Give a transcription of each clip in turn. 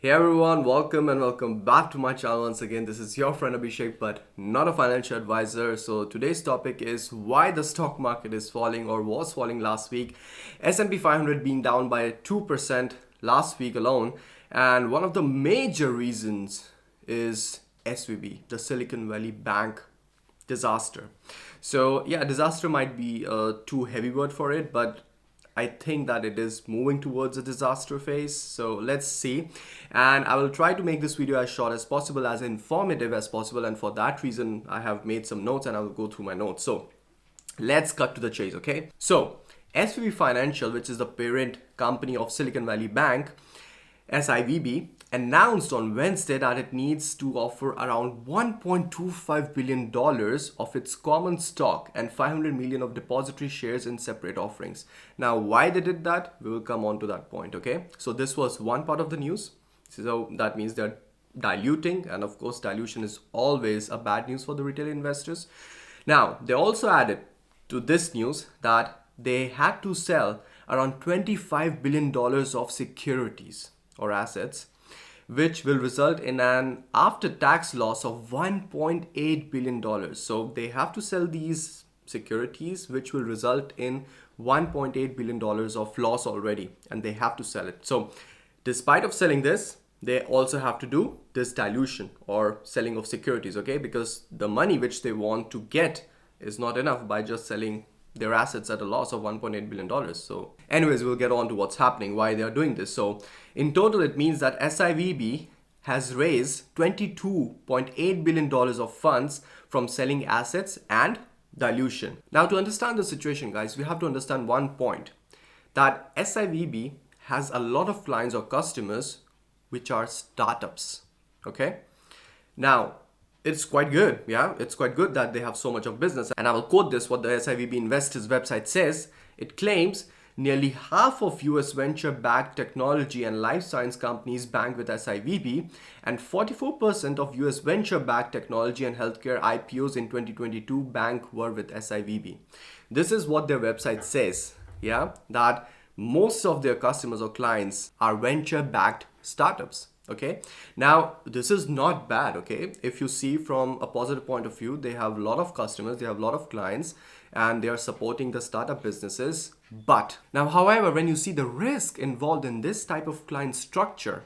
Hey everyone, welcome and welcome back to my channel once again. This is your friend Abhishek, but not a financial advisor. So today's topic is why the stock market is falling or was falling last week. S&P 500 being down by 2% last week alone. And one of the major reasons is SVB, the Silicon Valley Bank disaster. So yeah, disaster might be a too heavy word for it, but I think that it is moving towards a disaster phase. So let's see. And I will try to make this video as short as possible, as informative as possible. And for that reason, I have made some notes and I will go through my notes. So let's cut to the chase, okay? So SVB Financial, which is the parent company of Silicon Valley Bank, SIVB, announced on Wednesday that it needs to offer around $1.25 billion of its common stock and 500 million of depository shares in separate offerings. Now, why they did that, we will come on to that point, okay? So this was one part of the news. So that means they're diluting, and of course, dilution is always a bad news for the retail investors. Now, they also added to this news that they had to sell around $25 billion of securities or assets, which will result in an after-tax loss of $1.8 billion. So they have to sell these securities, which will result in $1.8 billion of loss already, and they have to sell it. So despite of selling this, they also have to do this dilution or selling of securities, okay? Because the money which they want to get is not enough by just selling their assets at a loss of $1.8 billion. So anyways, we'll get on to what's happening, why they are doing this. So in total, it means that SIVB has raised $22.8 billion of funds from selling assets and dilution. Now, to understand the situation, guys, we have to understand one point, that SIVB has a lot of clients or customers which are startups, okay? Now, it's quite good, yeah? It's quite good that they have so much of business. And I will quote this, what the SIVB Investors website says. It claims nearly half of US venture-backed technology and life science companies bank with SIVB, and 44% of US venture-backed technology and healthcare IPOs in 2022 bank were with SIVB. This is what their website says, yeah? That most of their customers or clients are venture-backed startups. Okay, now this is not bad. Okay, if you see from a positive point of view, they have a lot of customers, they have a lot of clients, and they are supporting the startup businesses. But now, however, when you see the risk involved in this type of client structure,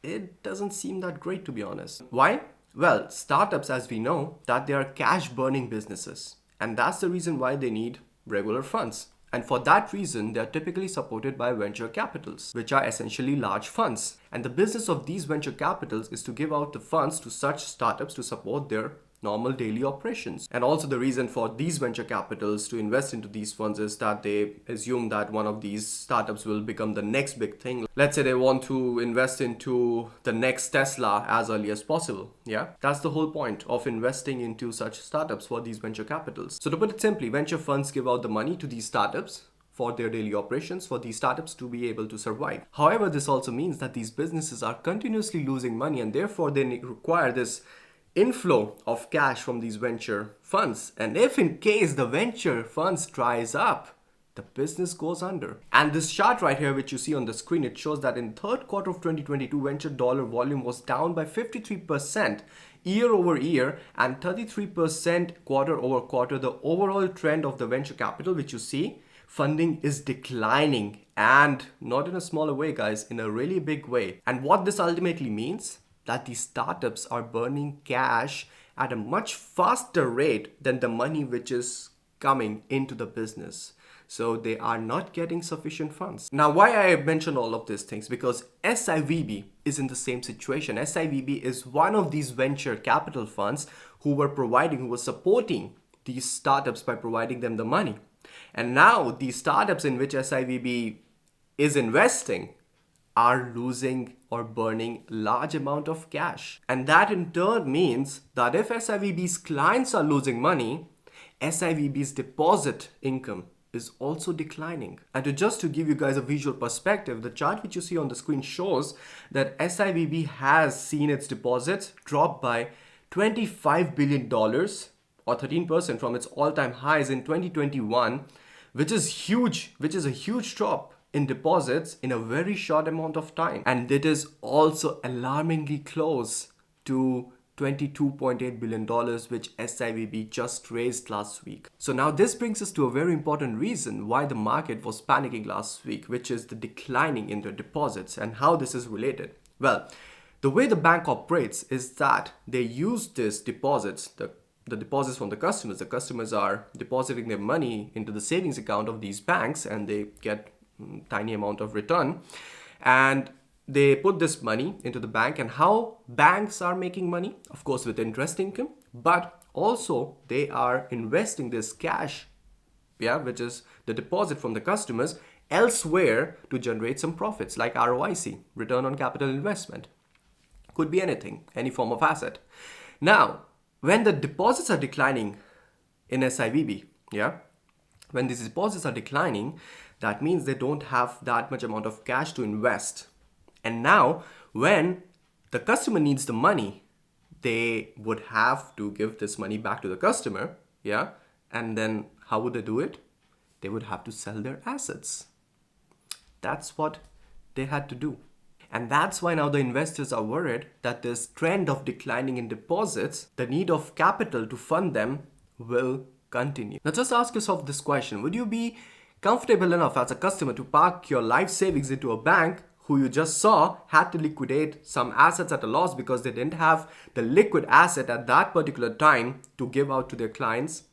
it doesn't seem that great, to be honest. Why? Well, startups, as we know, that they are cash burning businesses, and that's the reason why they need regular funds. And for that reason, they are typically supported by venture capitals, which are essentially large funds. And the business of these venture capitals is to give out the funds to such startups to support their normal daily operations. And also the reason for these venture capitals to invest into these funds is that they assume that one of these startups will become the next big thing. Let's say they want to invest into the next Tesla as early as possible. Yeah, that's the whole point of investing into such startups for these venture capitals. So to put it simply, venture funds give out the money to these startups for their daily operations, for these startups to be able to survive. However, this also means that these businesses are continuously losing money, and therefore they require this inflow of cash from these venture funds. And if in case the venture funds dries up, the business goes under. And this chart right here, which you see on the screen, it shows that in third quarter of 2022, venture dollar volume was down by 53% year over year and 33% quarter over quarter. The overall trend of the venture capital, which you see, funding is declining, and not in a smaller way, guys, in a really big way. And what this ultimately means, that these startups are burning cash at a much faster rate than the money which is coming into the business. So they are not getting sufficient funds. Now, why I mention all of these things? Because SIVB is in the same situation. SIVB is one of these venture capital funds who were supporting these startups by providing them the money. And now these startups in which SIVB is investing are losing or burning large amount of cash. And that in turn means that if SIVB's clients are losing money, SIVB's deposit income is also declining. And to give you guys a visual perspective, the chart which you see on the screen shows that SIVB has seen its deposits drop by $25 billion or 13% from its all-time highs in 2021, which is huge, which is a huge drop. in deposits in a very short amount of time. And it is also alarmingly close to $22.8 billion, which SIVB just raised last week. So now this brings us to a very important reason why the market was panicking last week, which is the declining in their deposits and how this is related. Well, the way the bank operates is that they use these deposits, the deposits from the customers are depositing their money into the savings account of these banks and they get tiny amount of return, and they put this money into the bank. And how banks are making money? Of course with interest income, but also they are investing this cash, which is the deposit from the customers, elsewhere to generate some profits like ROIC, return on capital investment. Could be anything, any form of asset. Now, when the deposits are declining in SIVB, when these deposits are declining, that means they don't have that much amount of cash to invest. And now, when the customer needs the money, they would have to give this money back to the customer, And then how would they do it? They would have to sell their assets. That's what they had to do. And that's why now the investors are worried that this trend of declining in deposits, the need of capital to fund them, will continue. Now just ask yourself this question. Would you be comfortable enough as a customer to park your life savings into a bank who you just saw had to liquidate some assets at a loss because they didn't have the liquid asset at that particular time to give out to their clients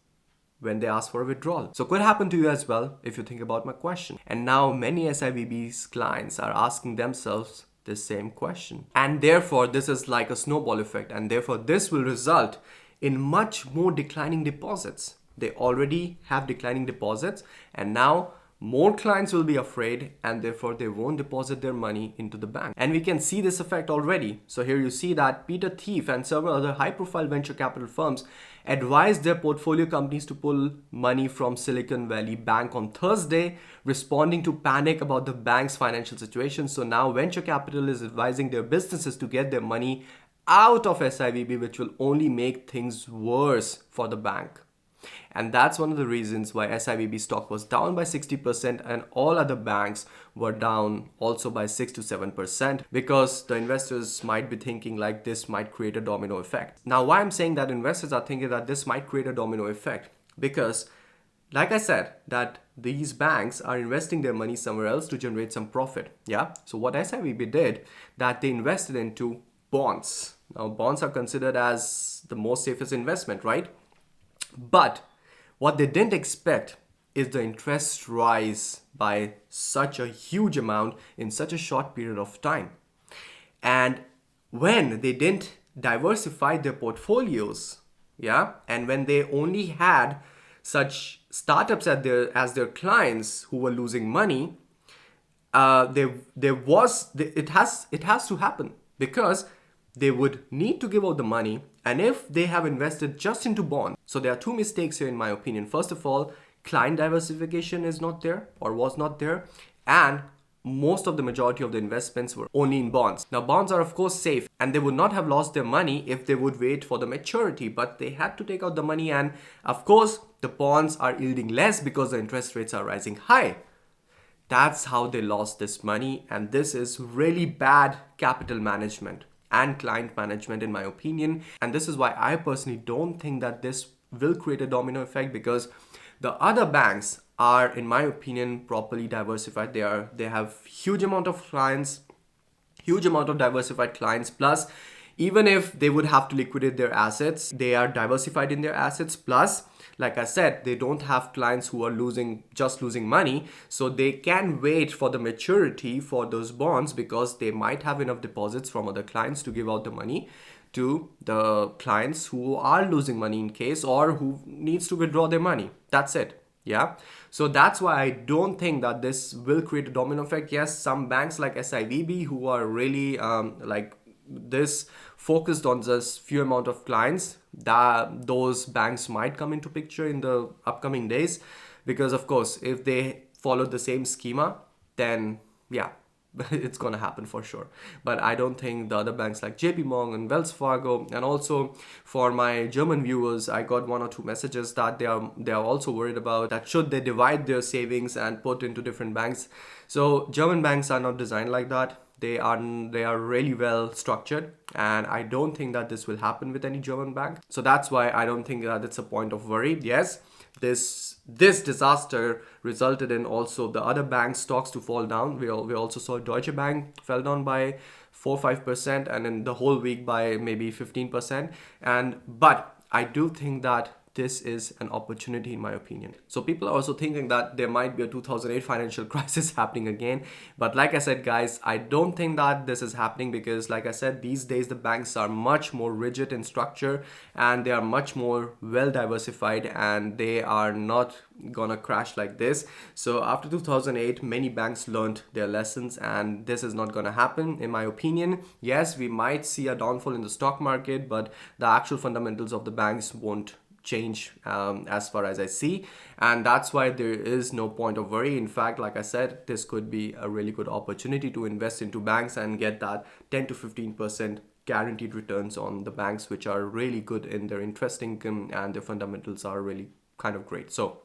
when they ask for a withdrawal? So could happen to you as well if you think about my question. And now many SIVB's clients are asking themselves the same question. And therefore this is like a snowball effect, and therefore this will result in much more declining deposits. They already have declining deposits, and now more clients will be afraid, and therefore they won't deposit their money into the bank. And we can see this effect already. So here you see that Peter Thiel and several other high-profile venture capital firms advised their portfolio companies to pull money from Silicon Valley Bank on Thursday, responding to panic about the bank's financial situation. So now venture capital is advising their businesses to get their money out of SIVB, which will only make things worse for the bank. And that's one of the reasons why SIVB stock was down by 60% and all other banks were down also by 6 to 7%, because the investors might be thinking like this might create a domino effect. Now, why I'm saying that investors are thinking that this might create a domino effect? Because like I said, that these banks are investing their money somewhere else to generate some profit. So what SIVB did, that they invested into bonds. Now bonds are considered as the most safest investment, right? But what they didn't expect is the interest rise by such a huge amount in such a short period of time. And when they didn't diversify their portfolios, and when they only had such startups as their clients who were losing money, it has to happen, because they would need to give out the money. And if they have invested just into bonds, so there are two mistakes here in my opinion. First of all, client diversification is not there or was not there, and most of the majority of the investments were only in bonds. Now bonds are of course safe, and they would not have lost their money if they would wait for the maturity, but they had to take out the money, and of course the bonds are yielding less because the interest rates are rising high. That's how they lost this money, and this is really bad capital management and client management in my opinion. And this is why I personally don't think that this will create a domino effect, because the other banks are, in my opinion, properly diversified. They have huge amount of clients, huge amount of diversified clients, plus even if they would have to liquidate their assets, they are diversified in their assets. Plus, like I said, they don't have clients who are just losing money, so they can wait for the maturity for those bonds, because they might have enough deposits from other clients to give out the money to the clients who are losing money in case, or who needs to withdraw their money. That's it. So that's why I don't think that this will create a domino effect. Yes, some banks like SIVB, who are really like this focused on just few amount of clients, that those banks might come into picture in the upcoming days, because of course if they follow the same schema, then it's gonna happen for sure. But I don't think the other banks like JP Morgan, Wells Fargo, and also for my German viewers, I got one or two messages that they are also worried about that should they divide their savings and put into different banks. So German banks are not designed like that. They are really well structured, and I don't think that this will happen with any German bank. So that's why I don't think that it's a point of worry. Yes, this disaster resulted in also the other bank stocks to fall down. We also saw Deutsche Bank fell down by 4-5%, and in the whole week by maybe 15%. But I do think that this is an opportunity in my opinion. So people are also thinking that there might be a 2008 financial crisis happening again. But like I said, guys, I don't think that this is happening because like I said, these days the banks are much more rigid in structure and they are much more well diversified and they are not gonna crash like this. So after 2008, many banks learned their lessons and this is not gonna happen in my opinion. Yes, we might see a downfall in the stock market, but the actual fundamentals of the banks won't change as far as I see, and that's why there is no point of worry. In fact, like I said, this could be a really good opportunity to invest into banks and get that 10 to 15% guaranteed returns on the banks, which are really good in their interest income and their fundamentals are really kind of great. So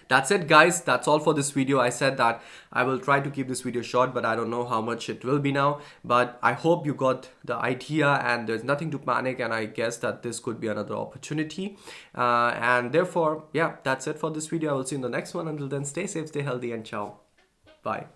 that's it, guys. That's all for this video. I said that I will try to keep this video short, but I don't know how much it will be now. But I hope you got the idea and there's nothing to panic. And I guess that this could be another opportunity. And therefore, yeah, that's it for this video. I will see you in the next one. Until then, stay safe, stay healthy, and ciao. Bye.